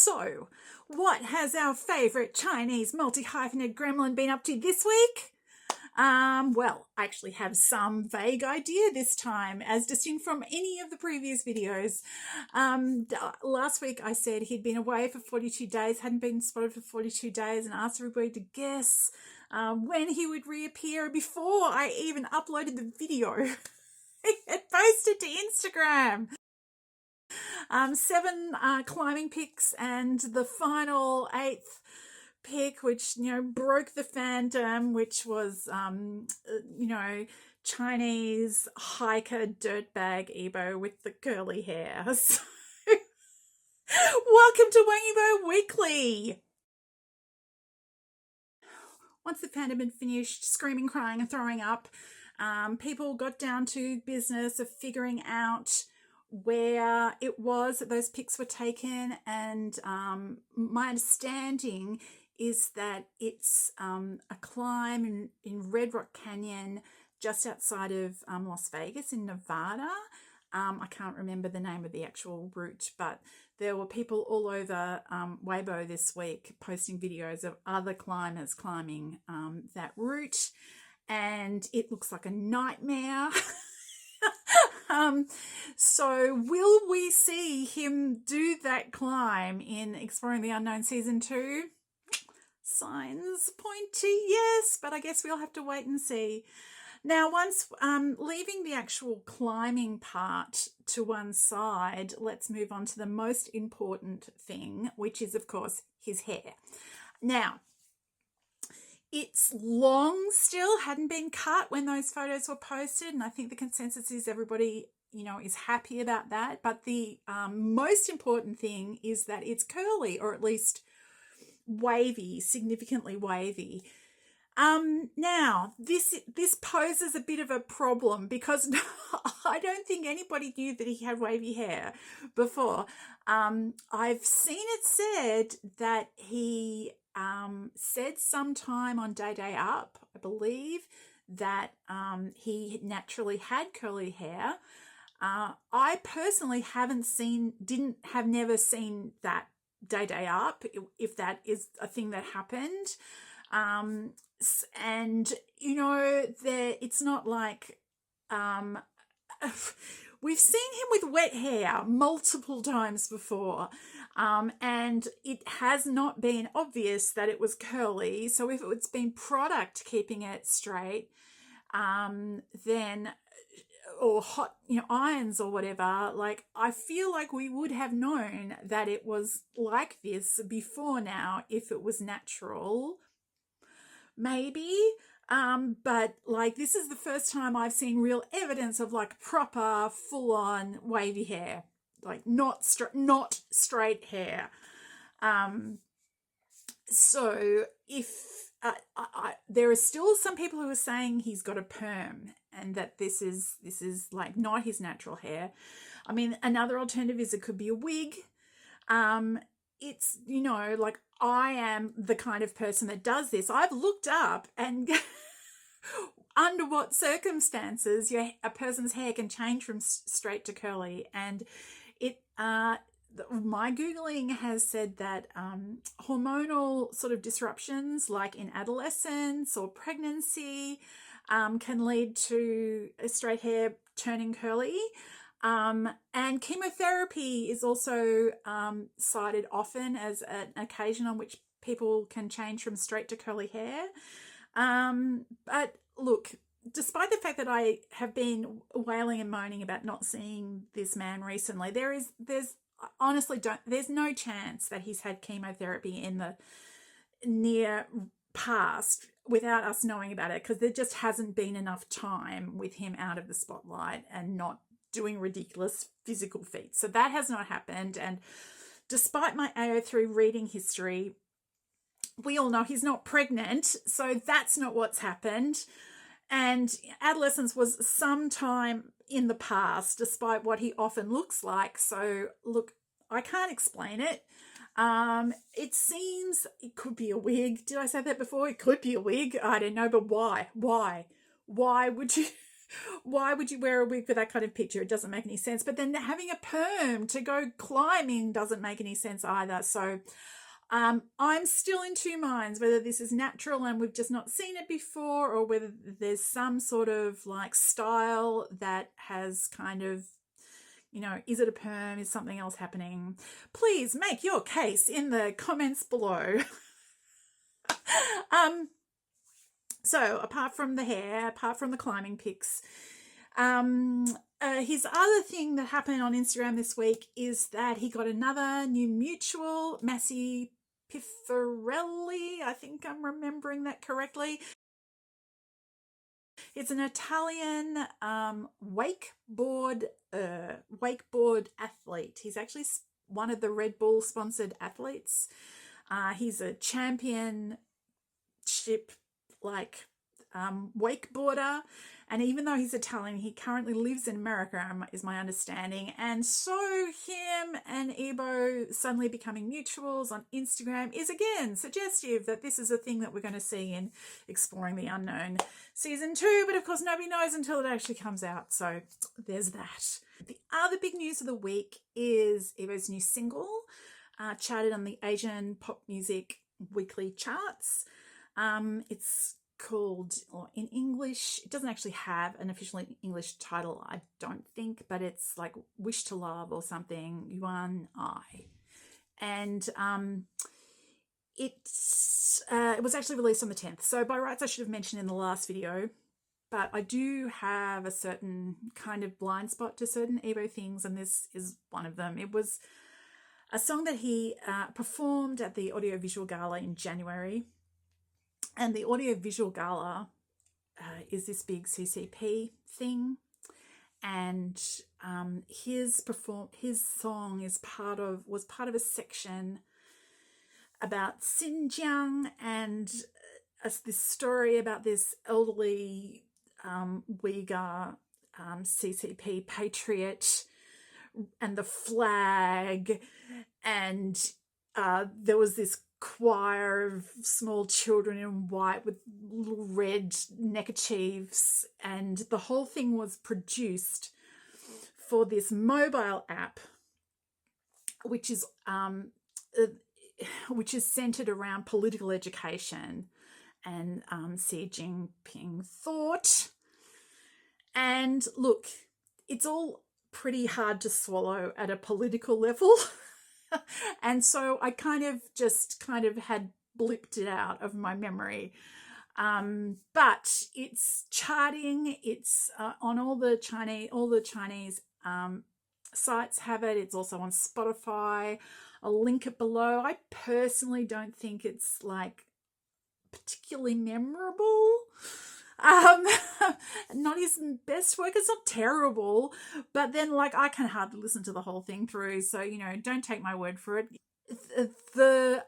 So, what has our favourite Chinese multi-hyphenate gremlin been up to this week? Well, I actually have some vague idea this time, as distinct from any of the previous videos. Last week I said he'd been away for 42 days, hadn't been spotted for 42 days, and asked everybody to guess when he would reappear before I even uploaded the video. It posted to Instagram. 7 climbing pics and the final 8th pic, which broke the fandom, which was Chinese hiker dirtbag YIBO with the curly hair. So, welcome to YIBO Weekly. Once the fandom had finished screaming, crying and throwing up, people got down to business of figuring out where it was that those pics were taken, and my understanding is that it's a climb in Red Rock Canyon just outside of Las Vegas in Nevada. I can't remember the name of the actual route, but there were people all over Weibo this week posting videos of other climbers climbing that route, and it looks like a nightmare. So will we see him do that climb in Exploring the Unknown Season 2? Signs point to yes, but I guess we'll have to wait and see. Now, once leaving the actual climbing part to one side, let's move on to the most important thing, which is, of course, his hair. Now, it's long still, hadn't been cut when those photos were posted, and I think the consensus is everybody, is happy about that. But the most important thing is that it's curly, or at least wavy, significantly wavy. Now, this poses a bit of a problem because I don't think anybody knew that he had wavy hair before. I've seen it said that he said sometime on Day Up, I believe, that he naturally had curly hair. I personally never seen that Day Up, if that is a thing that happened. And it's not like we've seen him with wet hair multiple times before, and it has not been obvious that it was curly. So if it's been product keeping it straight, then, or hot irons or whatever, like I feel like we would have known that it was like this before now if it was natural. Maybe, but like this is the first time I've seen real evidence of like proper full-on wavy hair, like not straight hair. So if there are still some people who are saying he's got a perm and that this is like not his natural hair. I mean, another alternative is it could be a wig. It's, like I am the kind of person that does this. I've looked up and under what circumstances a person's hair can change from straight to curly. And my Googling has said that hormonal sort of disruptions like in adolescence or pregnancy can lead to straight hair turning curly. And chemotherapy is also cited often as an occasion on which people can change from straight to curly hair. But look, despite the fact that I have been wailing and moaning about not seeing this man recently, there's no chance that he's had chemotherapy in the near past without us knowing about it, because there just hasn't been enough time with him out of the spotlight and not doing ridiculous physical feats. So that has not happened. And despite my AO3 reading history, we all know he's not pregnant. So that's not what's happened. And adolescence was some time in the past, despite what he often looks like. So look, I can't explain it. It seems it could be a wig. Did I say that before? It could be a wig. I don't know, but why? Why would you Why would you wear a wig for that kind of picture? It doesn't make any sense. But then having a perm to go climbing doesn't make any sense either. So I'm still in two minds whether this is natural and we've just not seen it before, or whether there's some sort of like style that has kind of, you know, is it a perm? Is something else happening? Please make your case in the comments below. So apart from the hair, apart from the climbing pics, his other thing that happened on Instagram this week is that he got another new mutual, Massey Piffarelli. I think I'm remembering that correctly. It's an Italian wakeboard athlete. He's actually one of the Red Bull sponsored athletes. He's a championship wakeboarder, and even though he's Italian, he currently lives in America, is my understanding. And so him and YIBO suddenly becoming mutuals on Instagram is again suggestive that this is a thing that we're going to see in Exploring the Unknown season 2, but of course nobody knows until it actually comes out, so there's that. The other big news of the week is YIBO'S new single, charted on the Asian pop music weekly charts. It's called, or in English, it doesn't actually have an official English title, I don't think, but it's like Wish to Love or something, Yuan I. And it was actually released on the 10th. So by rights, I should have mentioned in the last video, but I do have a certain kind of blind spot to certain YIBO things, and this is one of them. It was a song that he performed at the Audiovisual Gala in January. And the Audiovisual Gala is this big CCP thing, and his song was part of a section about Xinjiang, and this story about this elderly Uyghur CCP patriot and the flag, and there was this choir of small children in white with little red neckerchiefs, and the whole thing was produced for this mobile app, which is centered around political education and Xi Jinping thought. And look, it's all pretty hard to swallow at a political level. And so I kind of had blipped it out of my memory. But it's charting. It's on all the Chinese sites have it. It's also on Spotify. I'll link it below. I personally don't think it's like particularly memorable. Not his best work. It's not terrible, but then like I can hardly listen to the whole thing through, so you know, don't take my word for it. The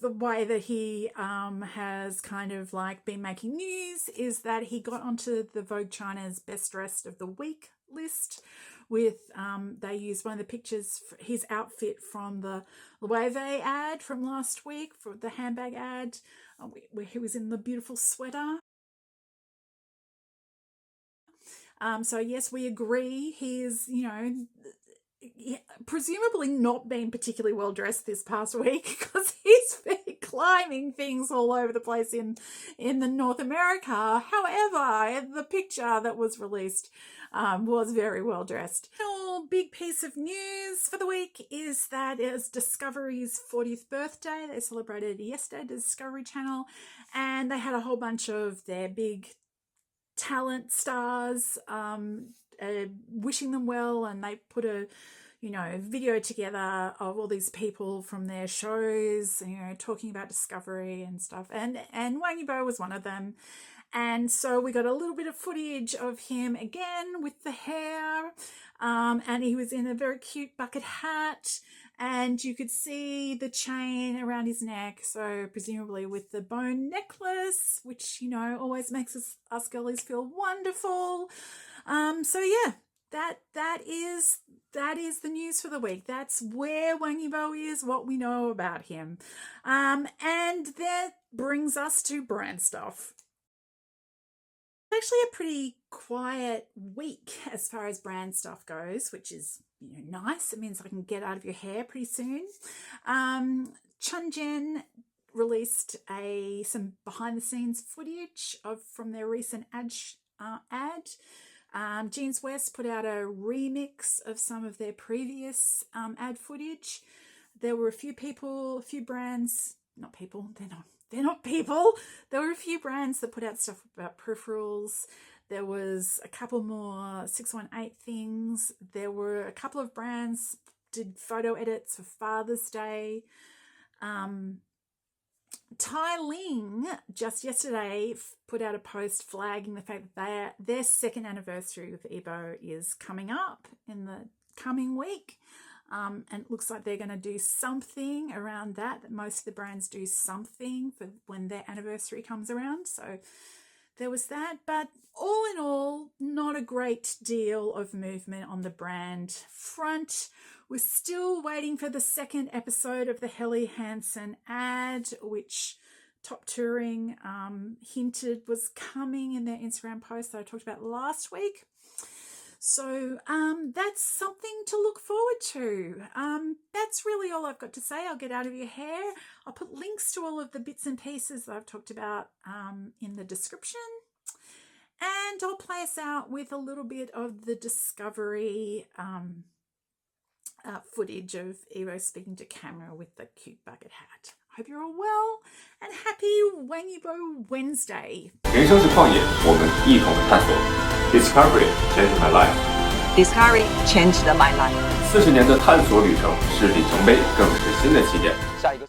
way that he has kind of like been making news is that he got onto the Vogue China's Best Dressed of the Week list with they used one of the pictures, his outfit from the Loewe ad from last week, for the handbag ad, where he was in the beautiful sweater. So yes, we agree. He is, you know, presumably not been particularly well dressed this past week, because he's been climbing things all over the place in the North America. However, the picture that was released was very well dressed. A big piece of news for the week is that it was Discovery's 40th birthday. They celebrated yesterday, the Discovery Channel, and they had a whole bunch of their big talent stars wishing them well, and they put a video together of all these people from their shows, you know, talking about Discovery and stuff, and Wang Yibo was one of them. And so we got a little bit of footage of him again with the hair, and he was in a very cute bucket hat, and you could see the chain around his neck, so presumably with the bone necklace, which, you know, always makes us girlies feel wonderful. So yeah, that is the news for the week. That's where Wang Yibo is, what we know about him. And that brings us to brand stuff. Actually a pretty quiet week as far as brand stuff goes, which is nice. It means I can get out of your hair pretty soon. Chunjen released some behind the scenes footage from their recent ad. Jeans West put out a remix of some of their previous ad footage. There were a few brands, not people, they're not people. There were a few brands that put out stuff about peripherals. There was a couple more 618 things. There were a couple of brands did photo edits for Father's Day. Tai Ling just yesterday put out a post flagging the fact that their second anniversary with YIBO is coming up in the coming week. And it looks like they're going to do something around that. Most of the brands do something for when their anniversary comes around. So there was that. But all in all, not a great deal of movement on the brand front. We're still waiting for the second episode of the Helly Hansen ad, which Top Touring hinted was coming in their Instagram post that I talked about last week. So that's something to look forward to. That's really all I've got to say. I'll get out of your hair. I'll put links to all of the bits and pieces that I've talked about in the description. And I'll play us out with a little bit of the Discovery footage of YIBO speaking to camera with the cute bucket hat. Hope you're all well and happy YIBO Wednesday. 人生是旷野，我们一同探索。Discovery changed my life. Discovery changed my life. 40年的探索旅程是里程碑，更是新的起点。下一个。